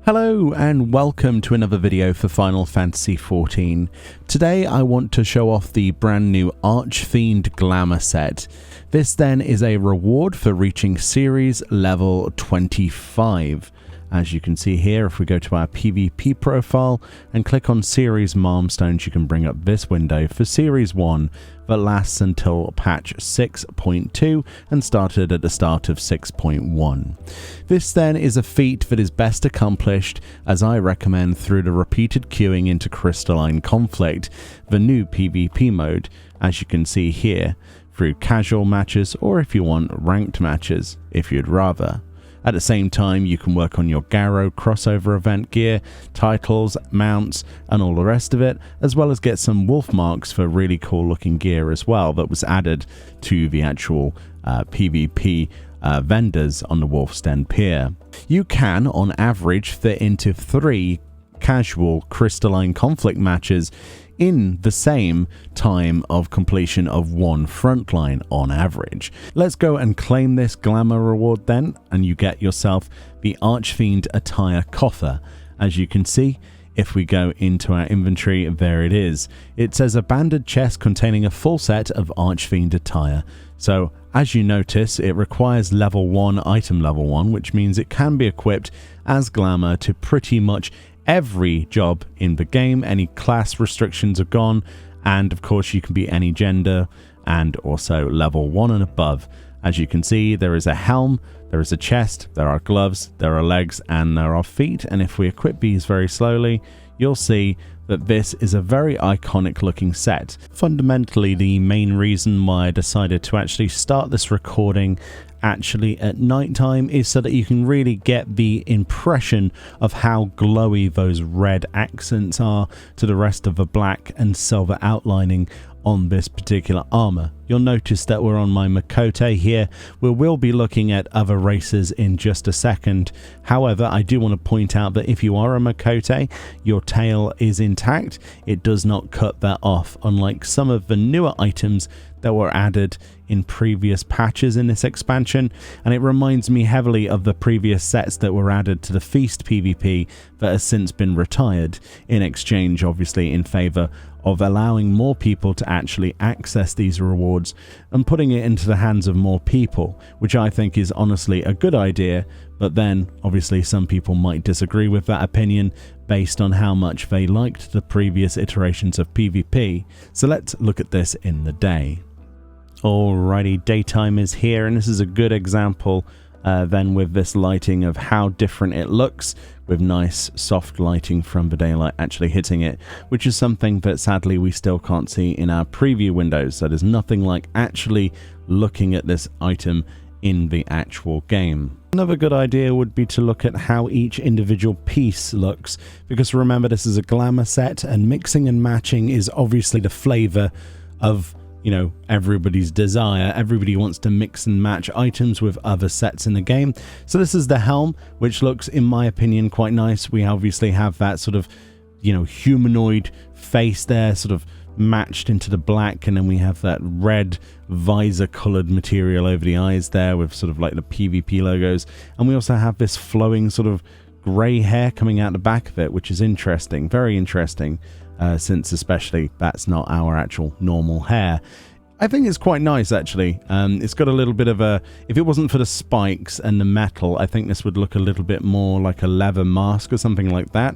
Hello and welcome to another video for Final Fantasy XIV. Today I want to show off the brand new Archfiend Glamour set. This then is a reward for reaching series level 25. As you can see here, if we go to our PvP profile and click on Series Milestones, you can bring up this window for Series 1 that lasts until patch 6.2 and started at the start of 6.1. This then is a feat that is best accomplished, as I recommend, through the repeated queuing into Crystalline Conflict, the new PvP mode, as you can see here, through casual matches or if you want ranked matches, if you'd rather. At the same time, you can work on your Garrow crossover event gear, titles, mounts, and all the rest of it, as well as get some wolf marks for really cool looking gear as well that was added to the actual PvP vendors on the Wolf's Den Pier. You can, on average, fit into 3 casual Crystalline Conflict matches in the same time of completion of 1 frontline on average. Let's go and claim this glamour reward then, and you get yourself the Archfiend Attire coffer. As you can see, if we go into our inventory, there it is. It says a banded chest containing a full set of Archfiend Attire. So as you notice, it requires level 1, item level 1, which means it can be equipped as glamour to pretty much every job in the game. Any class restrictions are gone, and of course you can be any gender and also level 1 and above. As you can see, there is a helm, there is a chest, there are gloves, there are legs, and there are feet, and if we equip these very slowly, you'll see that this is a very iconic looking set. Fundamentally, the main reason why I decided to actually start this recording actually at nighttime is so that you can really get the impression of how glowy those red accents are to the rest of the black and silver outlining on this particular armor. You'll notice that we're on my Makote here. We will be looking at other races in just a second. However, I do want to point out that if you are a Makote, your tail is intact. It does not cut that off, unlike some of the newer items that were added in previous patches in this expansion, and it reminds me heavily of the previous sets that were added to the Feast PvP that has since been retired, in exchange obviously in favor of allowing more people to actually access these rewards and putting it into the hands of more people, which I think is honestly a good idea. But then obviously some people might disagree with that opinion based on how much they liked the previous iterations of PvP. So let's look at this in the day. Alrighty, daytime is here, and this is a good example then with this lighting of how different it looks, with nice soft lighting from the daylight actually hitting it, which is something that sadly we still can't see in our preview windows. So there's nothing like actually looking at this item in the actual game. Another good idea would be to look at how each individual piece looks, because remember, this is a glamour set and mixing and matching is obviously the flavor of, you know, everybody's desire. Everybody wants to mix and match items with other sets in the game. So this is the helm, which looks, in my opinion, quite nice. We obviously have that sort of, you know, humanoid face there, sort of matched into the black, and then we have that red visor colored material over the eyes there with sort of like the PvP logos, and we also have this flowing sort of grey hair coming out the back of it, which is interesting, very interesting, since especially that's not our actual normal hair. I think it's quite nice actually. It's got a little bit of a, if it wasn't for the spikes and the metal, I think this would look a little bit more like a leather mask or something like that.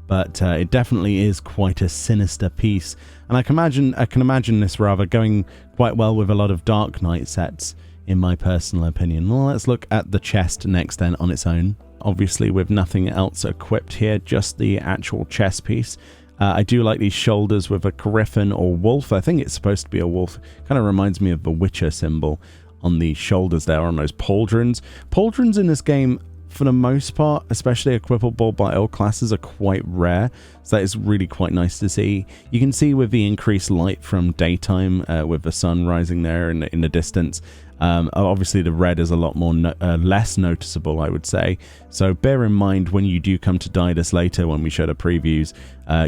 But it definitely is quite a sinister piece, and I can imagine this rather going quite well with a lot of Dark Knight sets, in my personal opinion. Well, let's look at the chest next then on its own. Obviously with nothing else equipped here, just the actual chest piece. I do like these shoulders with a griffin or wolf. I think it's supposed to be a wolf. Kind of reminds me of the Witcher symbol on the shoulders there, on those pauldrons. Pauldrons in this game, for the most part, especially equipable by all classes, are quite rare, so that is really quite nice to see. You can see with the increased light from daytime, with the sun rising there in the distance, obviously the red is a lot more less noticeable, I would say. So bear in mind when you do come to dye this later, when we show the previews,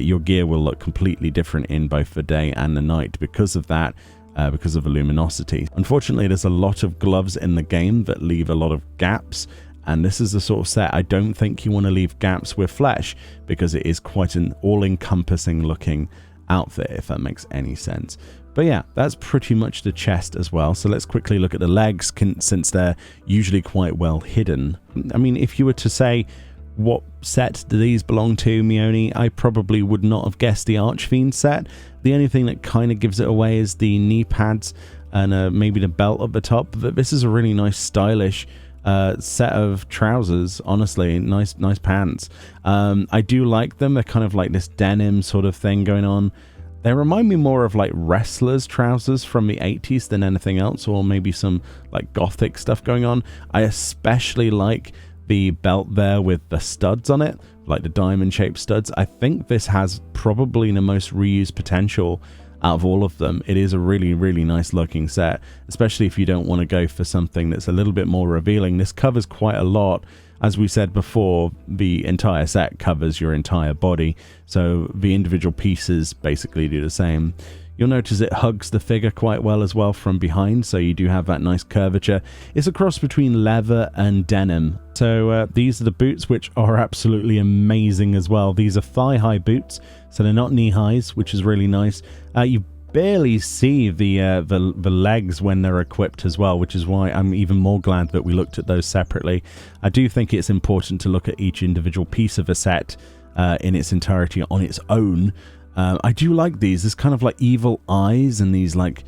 your gear will look completely different in both the day and the night because of that. Because of the luminosity. Unfortunately, there's a lot of gloves in the game that leave a lot of gaps, And this is the sort of set I don't think you want to leave gaps with flesh, because it is quite an all-encompassing looking outfit, if that makes any sense. But yeah, that's pretty much the chest as well. So let's quickly look at the legs, since they're usually quite well hidden. I mean, if you were to say, what set do these belong to, Meoni? I probably would not have guessed the Archfiend set. The only thing that kind of gives it away is the knee pads and maybe the belt at the top. But this is a really nice, stylish set of trousers. Honestly, nice pants. I do like them. They're kind of like this denim sort of thing going on. They remind me more of like wrestlers' trousers from the 80s than anything else, or maybe some like gothic stuff going on. I especially like the belt there with the studs on it, like the diamond shaped studs. I think this has probably the most reuse potential out of all of them. It is a really nice looking set, especially if you don't want to go for something that's a little bit more revealing. This covers quite a lot. As we said before, the entire set covers your entire body, so the individual pieces basically do the same. You'll notice it hugs the figure quite well as well from behind, so you do have that nice curvature. It's a cross between leather and denim. So these are the boots, which are absolutely amazing as well. These are thigh-high boots, so they're not knee-highs, which is really nice. You barely see the legs when they're equipped as well, which is why I'm even more glad that we looked at those separately. I do think it's important to look at each individual piece of a set in its entirety on its own. I do like these. There's kind of like evil eyes and these like,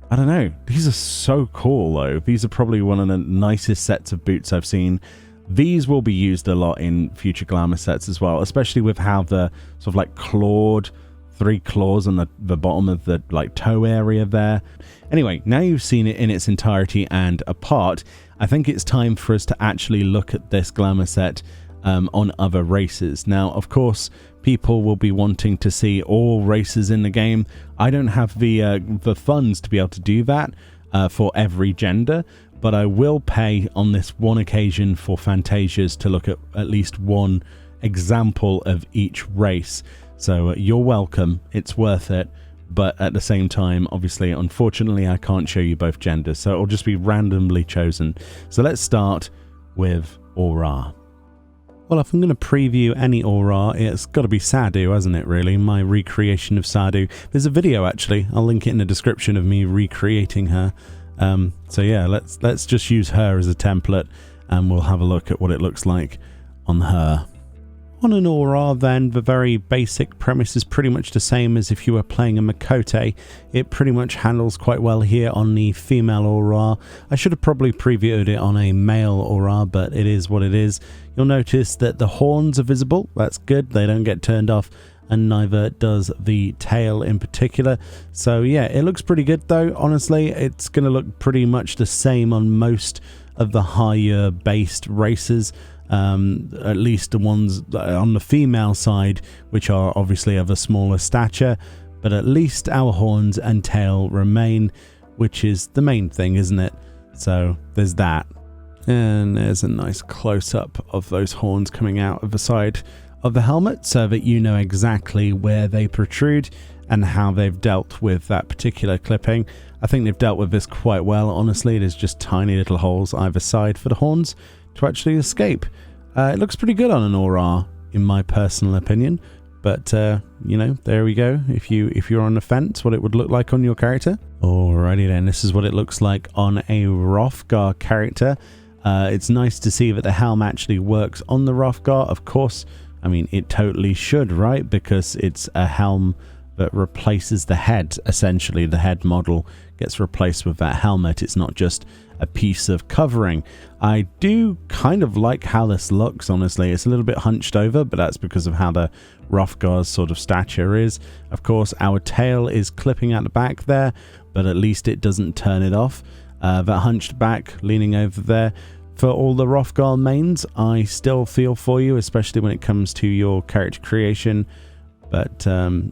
I don't know. These are so cool though. These are probably one of the nicest sets of boots I've seen. These will be used a lot in future glamour sets as well, especially with how the sort of like clawed, 3 claws on the bottom of the like toe area there. Anyway, now you've seen it in its entirety and apart, I think it's time for us to actually look at this glamour set on other races. Now, of course, people will be wanting to see all races in the game. I don't have the funds to be able to do that for every gender, but I will pay on this one occasion for Fantasias to look at least one example of each race. So you're welcome. It's worth it. But at the same time, obviously, unfortunately, I can't show you both genders, so it'll just be randomly chosen. So let's start with Aura. Well, if I'm going to preview any Aura, it's got to be Sadu, hasn't it, really? My recreation of Sadu. There's a video, actually. I'll link it in the description of me recreating her. So yeah, let's just use her as a template, and we'll have a look at what it looks like on her. On an Aura, then, the very basic premise is pretty much the same as if you were playing a Makote. It pretty much handles quite well here on the female Aura. I should have probably previewed it on a male Aura, but it is what it is. You'll notice that the horns are visible. That's good. They don't get turned off, and neither does the tail in particular. So yeah, it looks pretty good though. Honestly, it's going to look pretty much the same on most of the higher based races. At least the ones on the female side, which are obviously of a smaller stature, but at least our horns and tail remain, which is the main thing, isn't it? So there's that. And there's a nice close-up of those horns coming out of the side of the helmet, so that you know exactly where they protrude and how they've dealt with that particular clipping. I think they've dealt with this quite well, honestly. There's just tiny little holes either side for the horns to actually escape. It looks pretty good on an Aura, in my personal opinion. But you know, there we go. If you're on the fence, what it would look like on your character. Alrighty then, this is what it looks like on a Wrothgar character. It's nice to see that the helm actually works on the Wrothgar. Of course, I mean, it totally should, right? Because it's a helm that replaces the head. Essentially, the head model gets replaced with that helmet. It's not just a piece of covering. I do kind of like how this looks, honestly. It's a little bit hunched over, but that's because of how the Wrothgar's sort of stature is. Of course, our tail is clipping at the back there, but at least it doesn't turn it off. That hunched back, leaning over there. For all the Wrothgar mains, I still feel for you, especially when it comes to your character creation. But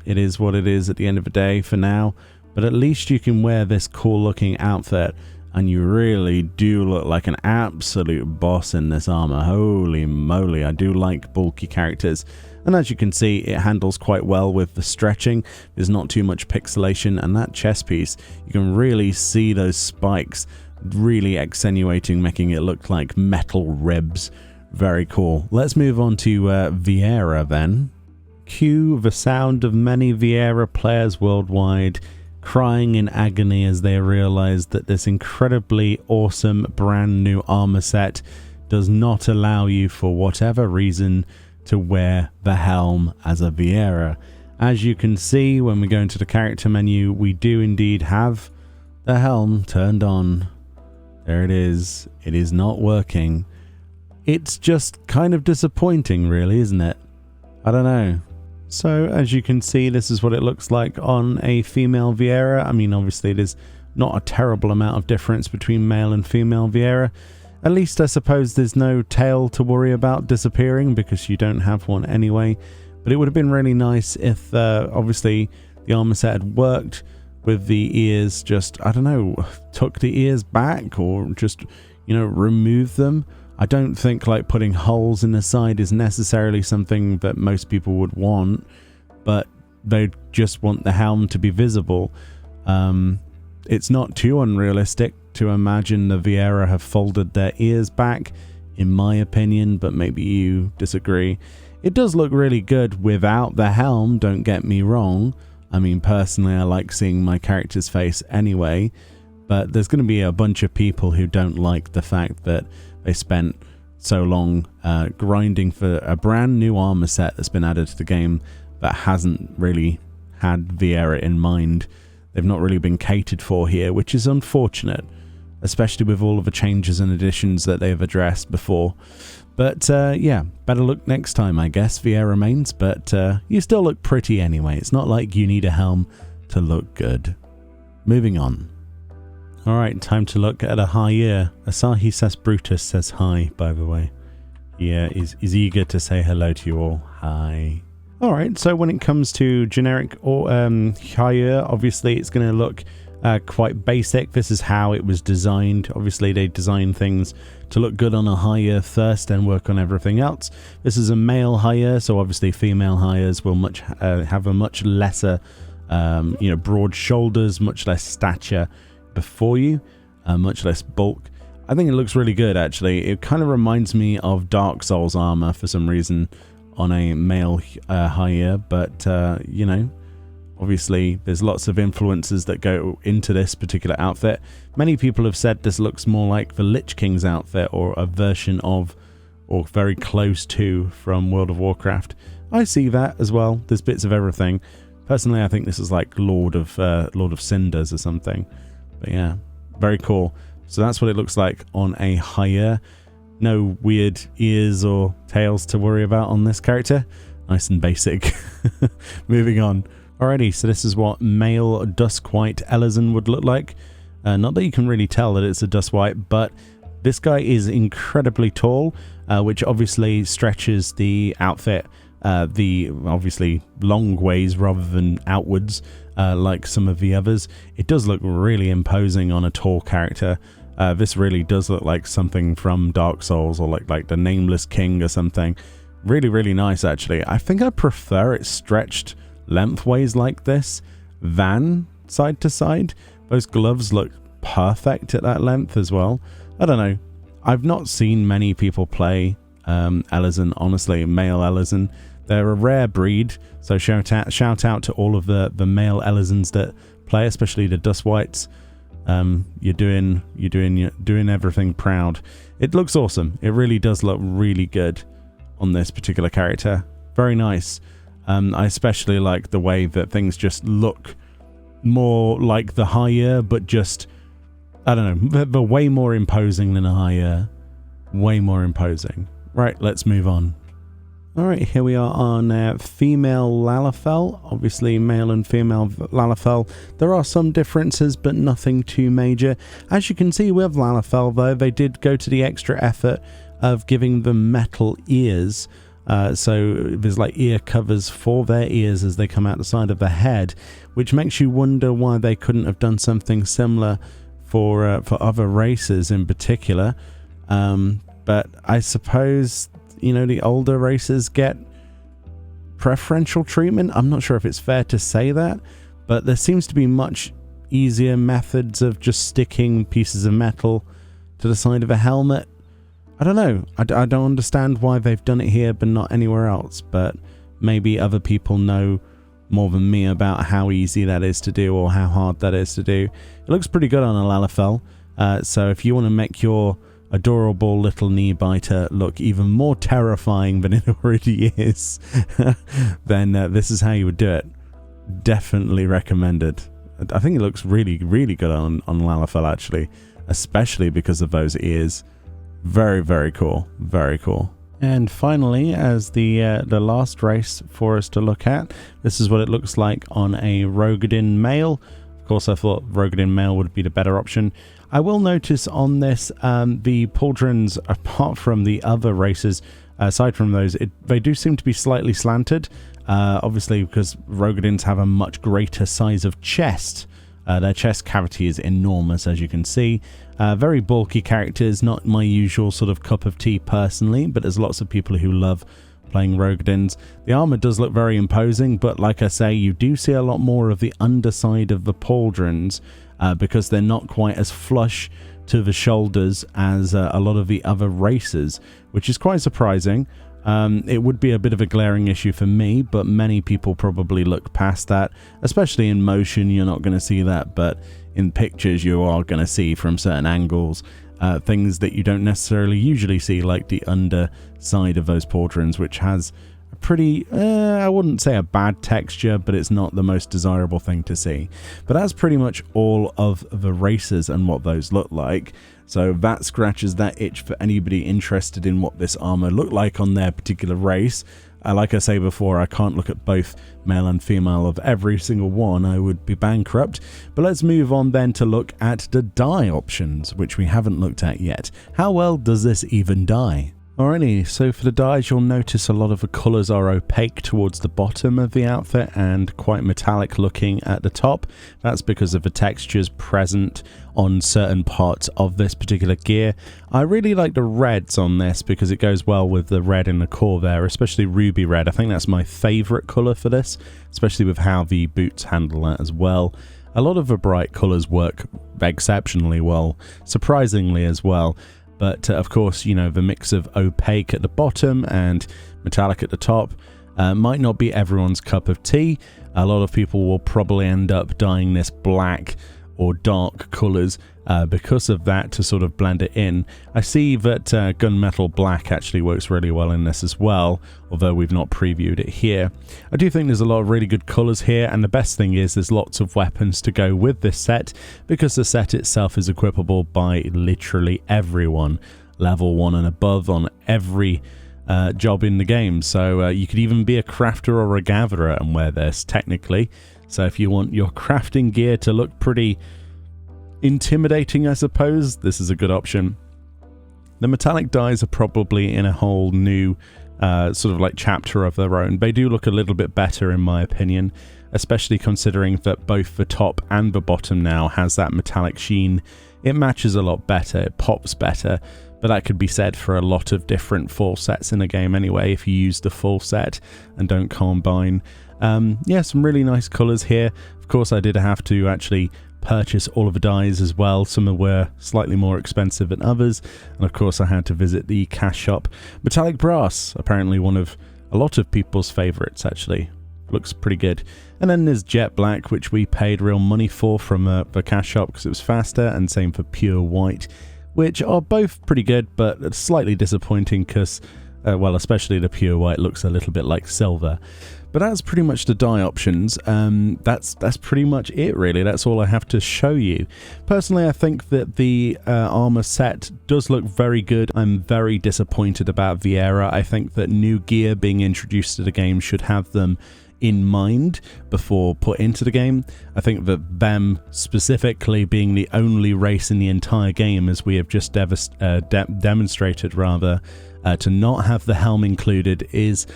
it is what it is at the end of the day for now. But at least you can wear this cool looking outfit, and you really do look like an absolute boss in this armor. Holy moly, I do like bulky characters. And as you can see, it handles quite well with the stretching. There's not too much pixelation, and that chest piece, you can really see those spikes really accentuating, making it look like metal ribs. Very cool. Let's move on to Viera then. Cue the sound of many Viera players worldwide crying in agony as they realize that this incredibly awesome brand new armor set does not allow you, for whatever reason, to wear the helm as a Viera. As you can see, when we go into the character menu, we do indeed have the helm turned on. There it is. It is not working. It's just kind of disappointing, really, isn't it? I don't know. So, as you can see, this is what it looks like on a female Viera. I mean, obviously, there's not a terrible amount of difference between male and female Viera. At least, I suppose, there's no tail to worry about disappearing because you don't have one anyway. But it would have been really nice if, obviously, the armor set had worked with the ears just, I don't know, tuck the ears back or just, you know, remove them. I don't think like putting holes in the side is necessarily something that most people would want, but they just want the helm to be visible. It's not too unrealistic to imagine the Viera have folded their ears back, in my opinion, but maybe you disagree. It does look really good without the helm, don't get me wrong. I mean, personally, I like seeing my character's face anyway, but there's going to be a bunch of people who don't like the fact that they spent so long grinding for a brand new armor set that's been added to the game that hasn't really had Viera in mind. They've not really been catered for here, which is unfortunate, especially with all of the changes and additions that they've addressed before. But yeah, better luck next time, I guess. Viera remains, but you still look pretty anyway. It's not like you need a helm to look good. Moving on. Alright, time to look at a Hyur. Asahi Says Brutus says hi, by the way. Yeah, is eager to say hello to you all. Hi. Alright, so when it comes to generic or Hyur, obviously it's going to look quite basic. This is how it was designed. Obviously they designed things to look good on a Hyur first and work on everything else. This is a male Hyur, so obviously female Hyurs will have a much lesser, broad shoulders, much less stature before you, much less bulk. I think it looks really good, actually. It kind of reminds me of Dark Souls armor for some reason on a male Hyur, but obviously there's lots of influences that go into this particular outfit. Many people have said this looks more like the Lich King's outfit, or a version of, or very close to, from World of Warcraft. I see that as well. There's bits of everything. Personally, I think this is like Lord of Cinders or something. But yeah, very cool. So that's what it looks like on a Hyur. No weird ears or tails to worry about on this character. Nice and basic. Moving on. Alrighty, so this is what male Duskwhite Elezen would look like. Not that you can really tell that it's a Duskwhite, but this guy is incredibly tall, which obviously stretches the outfit the obviously long ways rather than outwards, like some of the others. It does look really imposing on a tall character. This really does look like something from Dark Souls, or like the Nameless King or something. Really, really nice, actually. I think I prefer it stretched lengthways like this than side to side. Those gloves look perfect at that length as well. I don't know. I've not seen many people play Elezen, honestly, male Elezen. They're a rare breed, so shout out to all of the male Elezens that play, especially the Duskwhites. You're doing everything proud. It looks awesome. It really does look really good on this particular character. Very nice. I especially like the way that things just look more like the Hyur, but just, I don't know, they're way more imposing than a Hyur. Way more imposing. Right, let's move on. Alright, here we are on female Lalafell. Obviously, male and female Lalafell. There are some differences, but nothing too major. As you can see with Lalafell, though, they did go to the extra effort of giving them metal ears. So there's like ear covers for their ears as they come out the side of the head, which makes you wonder why they couldn't have done something similar for other races in particular. But I suppose, the older races get preferential treatment. I'm not sure if it's fair to say that, but there seems to be much easier methods of just sticking pieces of metal to the side of a helmet. I don't know. I don't understand why they've done it here but not anywhere else, but maybe other people know more than me about how easy that is to do or how hard that is to do. It looks pretty good on a Lalafell, so if you want to make your adorable little knee biter look even more terrifying than it already is, then this is how you would do it. Definitely recommended. I think it looks really, really good on Lalafell actually, especially because of those ears. Very, very cool. Very cool. And finally, as the last race for us to look at, this is what it looks like on a Roegadyn male. Of course, I thought Roegadyn male would be the better option. I will notice on this, the pauldrons, apart from the other races, aside from those, they do seem to be slightly slanted. Obviously, because Roegadyns have a much greater size of chest. Their chest cavity is enormous, as you can see. Very bulky characters, not my usual sort of cup of tea personally, but there's lots of people who love playing Roegadyns. The armor does look very imposing, but like I say, you do see a lot more of the underside of the pauldrons because they're not quite as flush to the shoulders as a lot of the other races, which is quite surprising. It would be a bit of a glaring issue for me, but many people probably look past that. Especially in motion, you're not going to see that, but in pictures you are going to see from certain angles things that you don't necessarily usually see, like the underside of those pauldrons, which has a pretty, I wouldn't say a bad texture, but it's not the most desirable thing to see. But that's pretty much all of the races and what those look like. So that scratches that itch for anybody interested in what this armor looked like on their particular race. Like I say before, I can't look at both male and female of every single one, I would be bankrupt. But let's move on then to look at the dye options, which we haven't looked at yet. How well does this even dye? Alrighty, so for the dyes, you'll notice a lot of the colours are opaque towards the bottom of the outfit and quite metallic looking at the top. That's because of the textures present on certain parts of this particular gear. I really like the reds on this because it goes well with the red in the core there, especially ruby red. I think that's my favourite colour for this, especially with how the boots handle that as well. A lot of the bright colours work exceptionally well, surprisingly as well. But of course, you know, the mix of opaque at the bottom and metallic at the top might not be everyone's cup of tea. A lot of people will probably end up dyeing this black or dark colours because of that to sort of blend it in. I see that gunmetal black actually works really well in this as well, although we've not previewed it here. I do think there's a lot of really good colours here, and the best thing is there's lots of weapons to go with this set because the set itself is equipable by literally everyone, level 1 and above on every job in the game. So you could even be a crafter or a gatherer and wear this technically. So if you want your crafting gear to look pretty intimidating, I suppose, this is a good option. The metallic dyes are probably in a whole new sort of like chapter of their own. They do look a little bit better in my opinion, especially considering that both the top and the bottom now has that metallic sheen. It matches a lot better, it pops better, but that could be said for a lot of different full sets in a game anyway if you use the full set and don't combine. Yeah, some really nice colours here. Of course, I did have to actually purchase all of the dyes as well. Some were slightly more expensive than others, and of course I had to visit the cash shop. Metallic brass, apparently one of a lot of people's favourites actually. Looks pretty good. And then there's jet black, which we paid real money for from the cash shop because it was faster, and same for pure white, which are both pretty good but slightly disappointing because, well, especially the pure white looks a little bit like silver. But that's pretty much the dye options. That's pretty much it really. That's all I have to show you. Personally, I think that the armor set does look very good. I'm very disappointed about Viera. I think that new gear being introduced to the game should have them in mind before put into the game. I think that them specifically being the only race in the entire game, as we have just demonstrated rather, to not have the helm included is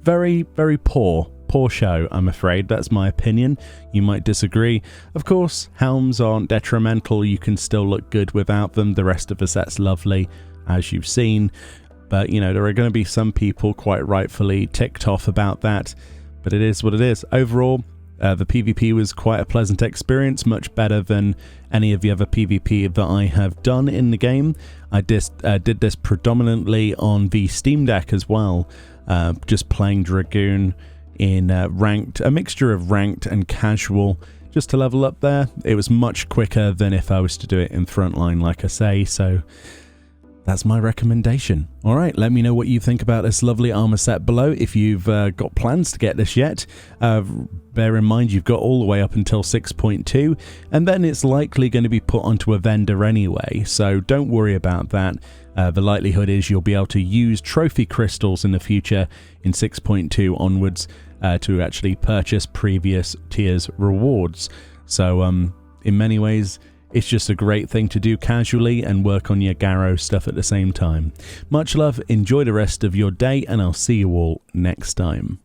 very, very poor show, I'm afraid. That's my opinion. You might disagree. Of course, helms aren't detrimental. You can still look good without them. The rest of the set's lovely, as you've seen. But, you know, there are going to be some people quite rightfully ticked off about that. But it is what it is. Overall, The PvP was quite a pleasant experience, much better than any of the other PvP that I have done in the game. I did this predominantly on the Steam Deck as well, just playing Dragoon in ranked, a mixture of ranked and casual, just to level up there. It was much quicker than if I was to do it in Frontline, like I say, so that's my recommendation. Alright, let me know what you think about this lovely armor set below. If you've got plans to get this yet, bear in mind you've got all the way up until 6.2, and then it's likely going to be put onto a vendor anyway, so don't worry about that. The likelihood is you'll be able to use trophy crystals in the future in 6.2 onwards to actually purchase previous tiers rewards. So in many ways, it's just a great thing to do casually and work on your Garrow stuff at the same time. Much love, enjoy the rest of your day, and I'll see you all next time.